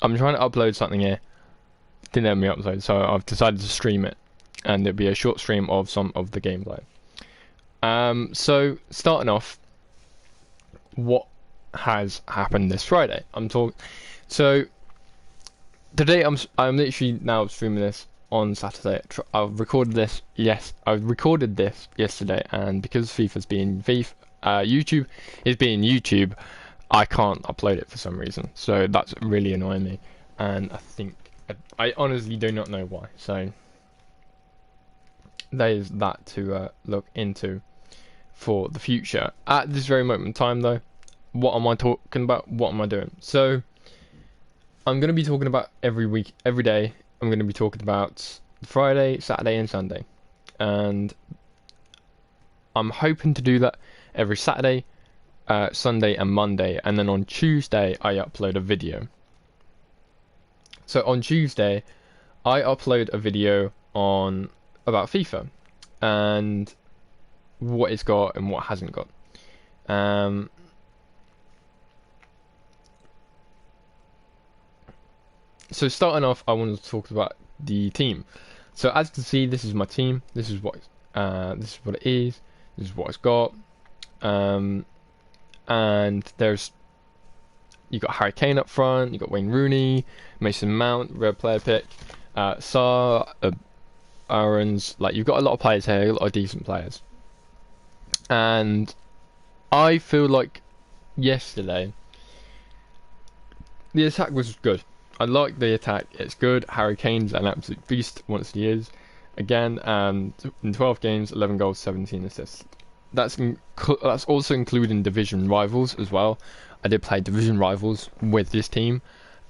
I'm trying to upload something here. Didn't let me upload, so I've decided to stream it, and it'll be a short stream of some of the gameplay. So starting off, what has happened this Friday? So today I'm literally now streaming this on Saturday. I recorded this yesterday, and because FIFA's being YouTube is being YouTube, I can't upload it for some reason. So that's really annoying me, and I honestly do not know why. So there's that to look into for the future. At this very moment in time, though, what am I talking about? What am I doing? So I'm going to be talking about every day. I'm going to be talking about Friday, Saturday, and Sunday, and I'm hoping to do that every Saturday, Sunday, and Monday, and then on Tuesday I upload a video. So on Tuesday, I upload a video about FIFA and what it's got and what it hasn't got. So starting off, I wanted to talk about the team. So as you can see, this is my team. This is what it is. This is what it's got. And you got Harry Kane up front. You got Wayne Rooney, Mason Mount, red player pick, Sarr, Aaron's. Like, you've got a lot of players here, a lot of decent players. And I feel like yesterday the attack was good. I like the attack. It's good. Harry Kane's an absolute beast once he is. Again, in 12 games, 11 goals, 17 assists. That's also including division rivals as well. I did play division rivals with this team,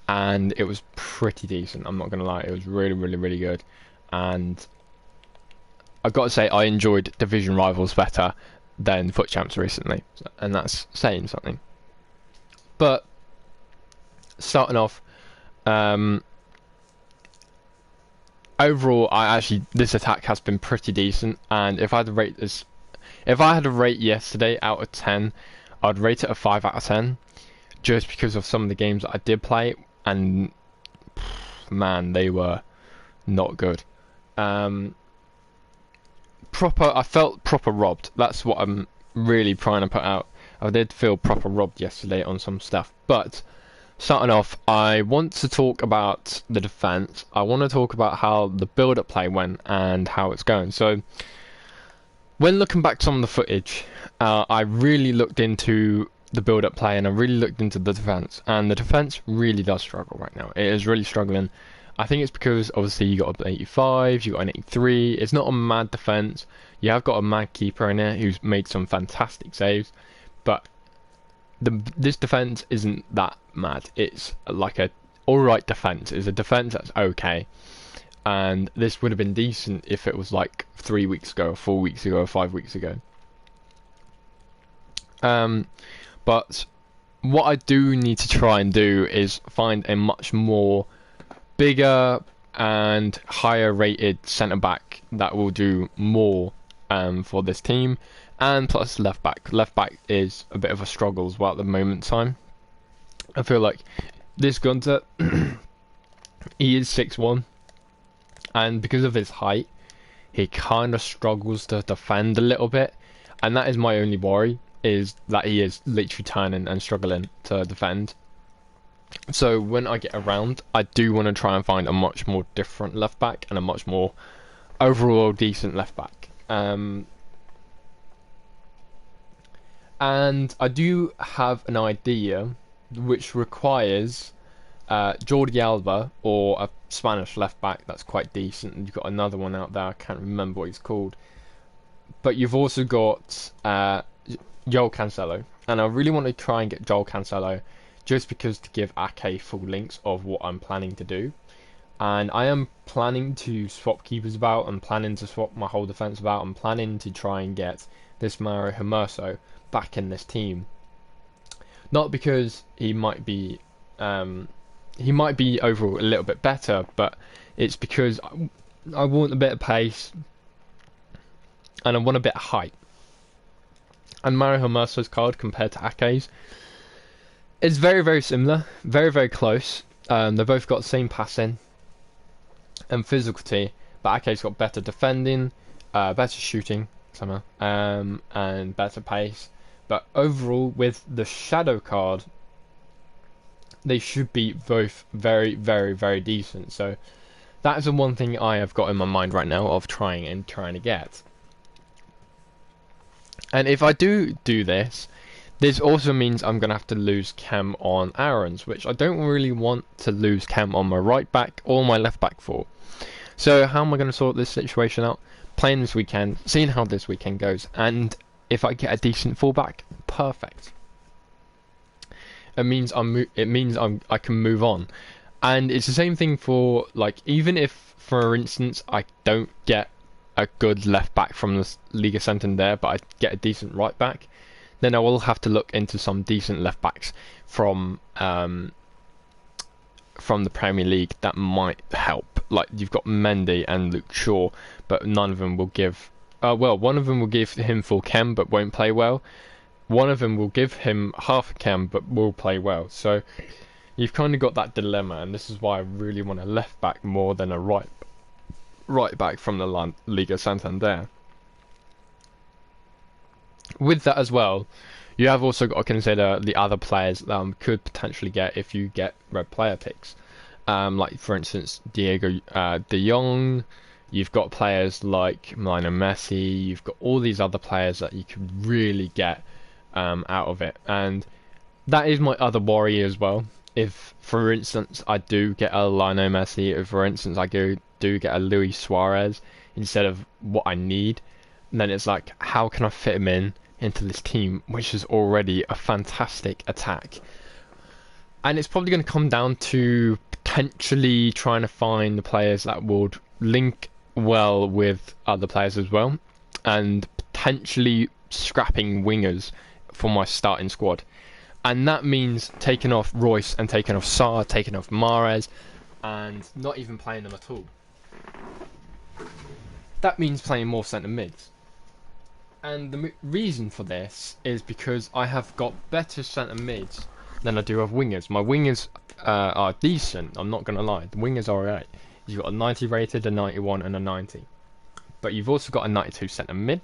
and it was pretty decent. I'm not gonna lie, it was really, really, really good. And I've got to say, I enjoyed division rivals better than Foot Champs recently, and that's saying something. But starting off, overall, this attack has been pretty decent, and if I had to rate yesterday out of 10, I'd rate it a 5 out of 10, just because of some of the games that I did play, and man, they were not good. I felt proper robbed. That's what I'm really trying to put out. I did feel proper robbed yesterday on some stuff, but starting off, I want to talk about the defence. I want to talk about how the build-up play went and how it's going. So, when looking back some of the footage, I really looked into the build-up play and I really looked into the defence. And the defence really does struggle right now. It is really struggling. I think it's because, obviously, you got an 85, you got an 83. It's not a mad defence. You have got a mad keeper in there who's made some fantastic saves. But this defence isn't that mad. It's like a alright defence. It's a defence that's okay. And this would have been decent if it was like 3 weeks ago, 4 weeks ago, or 5 weeks ago. But what I do need to try and do is find a much more bigger and higher rated centre back that will do more for this team. And plus left back. Left back is a bit of a struggle as well at the moment in time. I feel like this Gunter, he is 6'1", and because of his height, he kind of struggles to defend a little bit, and that is my only worry, is that he is literally turning and struggling to defend. So when I get around, I do want to try and find a much more different left back and a much more overall decent left back. And I do have an idea which requires Jordi Alba or a Spanish left back that's quite decent. And you've got another one out there, I can't remember what he's called. But you've also got Joel Cancelo. And I really want to try and get Joel Cancelo just because to give Ake full links of what I'm planning to do. And I am planning to swap keepers about. I'm planning to swap my whole defence about. I'm planning to try and get this Mario Hermoso back in this team. Not because he might be overall a little bit better, but it's because I want a bit of pace and I want a bit of height. And Mario Hermoso's card compared to Ake's is very, very similar, very, very close. They've both got the same passing and physicality, but Ake's got better defending, better shooting, somehow, and better pace. But overall, with the Shadow card, they should be both very, very, very decent. So that is the one thing I have got in my mind right now of trying to get. And if I do this, this also means I'm going to have to lose Chem on Aaron's, which I don't really want to lose Chem on my right back or my left back for. So how am I going to sort this situation out? Playing this weekend, seeing how this weekend goes, and if I get a decent fullback, perfect. It means I can move on, and it's the same thing for, like, even if, for instance, I don't get a good left back from the Liga Santander, but I get a decent right back, then I will have to look into some decent left backs from the Premier League that might help. Like, you've got Mendy and Luke Shaw, but none of them will give. Well, one of them will give him full chem but won't play well. One of them will give him half a chem but will play well. So you've kind of got that dilemma, and this is why I really want a left back more than a right back from the Liga Santander. With that as well, you have also got to consider the other players that could potentially get if you get red player picks. Like, for instance, Diego De Jong. You've got players like Lionel Messi. You've got all these other players that you could really get out of it, and that is my other worry as well. If, for instance, I do get a Lionel Messi, if, for instance, I do get a Luis Suarez instead of what I need, then it's like, how can I fit him into this team, which is already a fantastic attack? And it's probably going to come down to potentially trying to find the players that would link well with other players as well, and potentially scrapping wingers for my starting squad. And that means taking off Royce and taking off Sarr, taking off Mahrez, and not even playing them at all. That means playing more centre mids. And the reason for this is because I have got better centre mids than I do of wingers. My wingers are decent, I'm not going to lie. The wingers are alright. You've got a 90 rated, a 91 and a 90. But you've also got a 92 centre mid.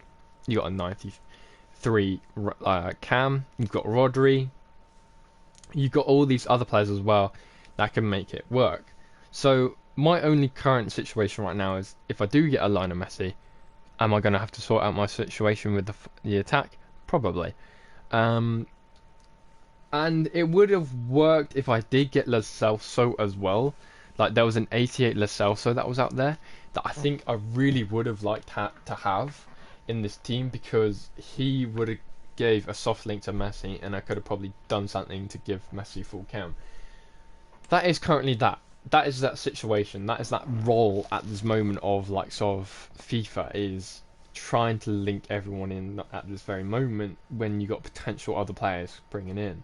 You've got a 93 Cam. You've got Rodri. You've got all these other players as well that can make it work. So my only current situation right now is, if I do get a Lionel Messi, am I going to have to sort out my situation with the attack? Probably. And it would have worked if I did get Lo Celso as well. Like, there was an 88 Lo Celso that was out there that I think I really would have liked to have in this team, because he would have gave a soft link to Messi, and I could have probably done something to give Messi full chem. That is currently that. That is that situation. That is that role at this moment of, like, sort of FIFA, is trying to link everyone in at this very moment when you got potential other players bringing in.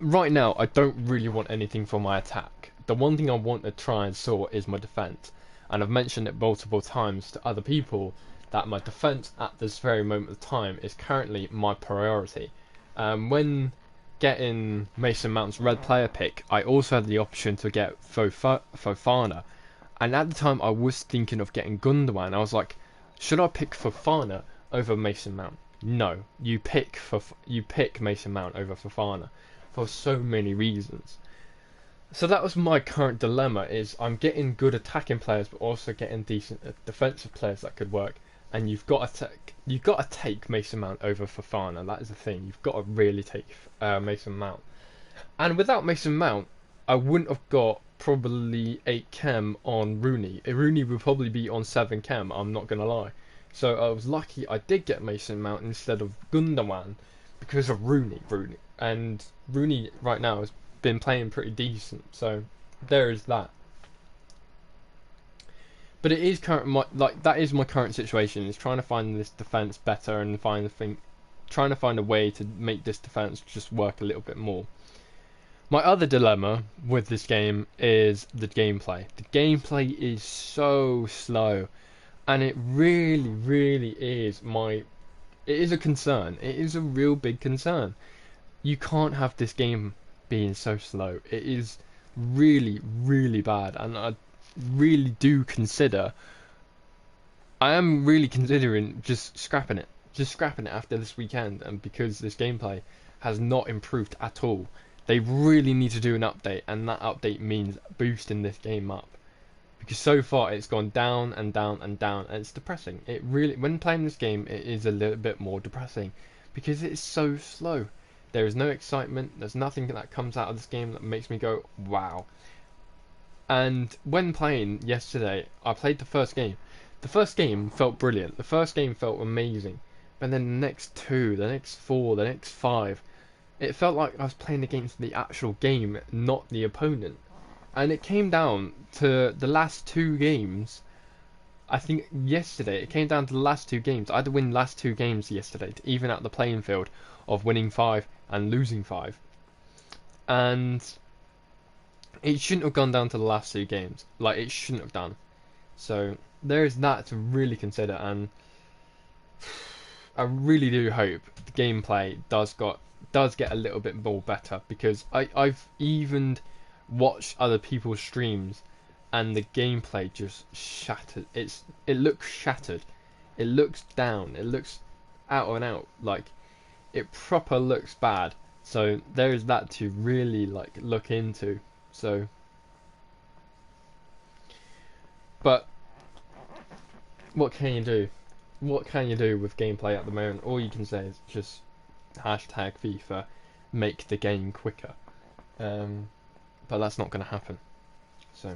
Right now, I don't really want anything for my attack. The one thing I want to try and sort is my defence. And I've mentioned it multiple times to other people that my defence at this very moment of time is currently my priority. When getting Mason Mount's red player pick, I also had the option to get Fofana. And at the time, I was thinking of getting Gundogan. I was like, should I pick Fofana over Mason Mount? No, you pick Mason Mount over Fofana for so many reasons. So that was my current dilemma: is I'm getting good attacking players, but also getting decent defensive players that could work. And you've got to take Mason Mount over Fofana. That is the thing. You've got to really take Mason Mount. And without Mason Mount, I wouldn't have got probably 8 chem on Rooney. Rooney would probably be on 7 chem. I'm not gonna lie. So I was lucky I did get Mason Mount instead of Gundogan because of Rooney. And Rooney right now has been playing pretty decent. So there is that. But it is that is my current situation. Is trying to find this defense better and trying to find a way to make this defense just work a little bit more. My other dilemma with this game is the gameplay. The gameplay is so slow, and it really, really is it is a concern. It is a real big concern. You can't have this game being so slow. It is really, really bad, and I really do consider. I am really considering just scrapping it after this weekend, and because this gameplay has not improved at all. They really need to do an update, and that update means boosting this game up. Because so far it's gone down and down and down, and it's depressing. It really, when playing this game, it is a little bit more depressing because it's so slow. There is no excitement. There's nothing that comes out of this game that makes me go wow. And when playing yesterday, I played the first game. The first game felt brilliant. The first game felt amazing. But then the next two, the next four, the next five, it felt like I was playing against the actual game, not the opponent. And it came down to the last two games. I think yesterday it came down to the last two games. I had to win the last two games yesterday to even out the playing field of winning five and losing five. And it shouldn't have gone down to the last two games. Like, it shouldn't have done. So there is that to really consider, and I really do hope the gameplay does get a little bit more better, because I've even watched other people's streams and the gameplay just shattered. It looks shattered. It looks down. It looks out and out. Like, it proper looks bad. So there is that to really like look into. So, but what can you do? What can you do with gameplay at the moment? All you can say is just hashtag FIFA, make the game quicker. But that's not going to happen. So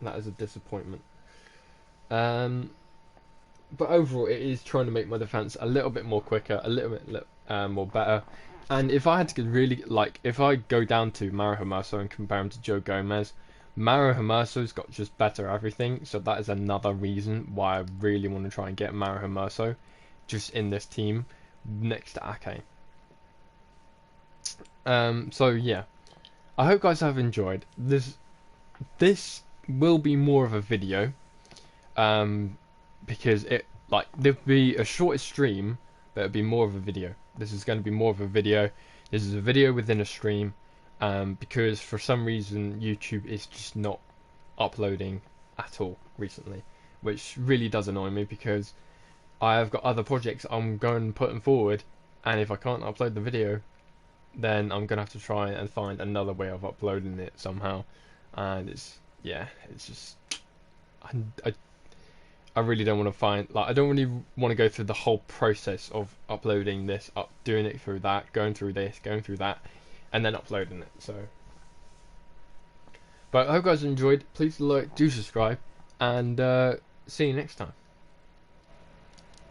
that is a disappointment. But overall, it is trying to make my defense a little bit more quicker, a little bit more better. And if I had to really, like, if I go down to Mauro Hermoso and compare him to Joe Gomez, Mauro Hermoso's got just better everything. So that is another reason why I really want to try and get Mauro Hermoso just in this team next to Ake. So yeah, I hope guys have enjoyed this. This will be more of a video, because there'll be a shorter stream, but it'll be more of a video. This is going to be more of a video. This is a video within a stream, because for some reason YouTube is just not uploading at all recently, which really does annoy me, because I have got other projects I'm going putting forward, and if I can't upload the video, then I'm gonna have to try and find another way of uploading it somehow. And it's just I really don't want to I don't really want to go through the whole process of uploading this, doing it through that, going through this, going through that, and then uploading it. So, but I hope you guys enjoyed. Please like, do subscribe, and see you next time.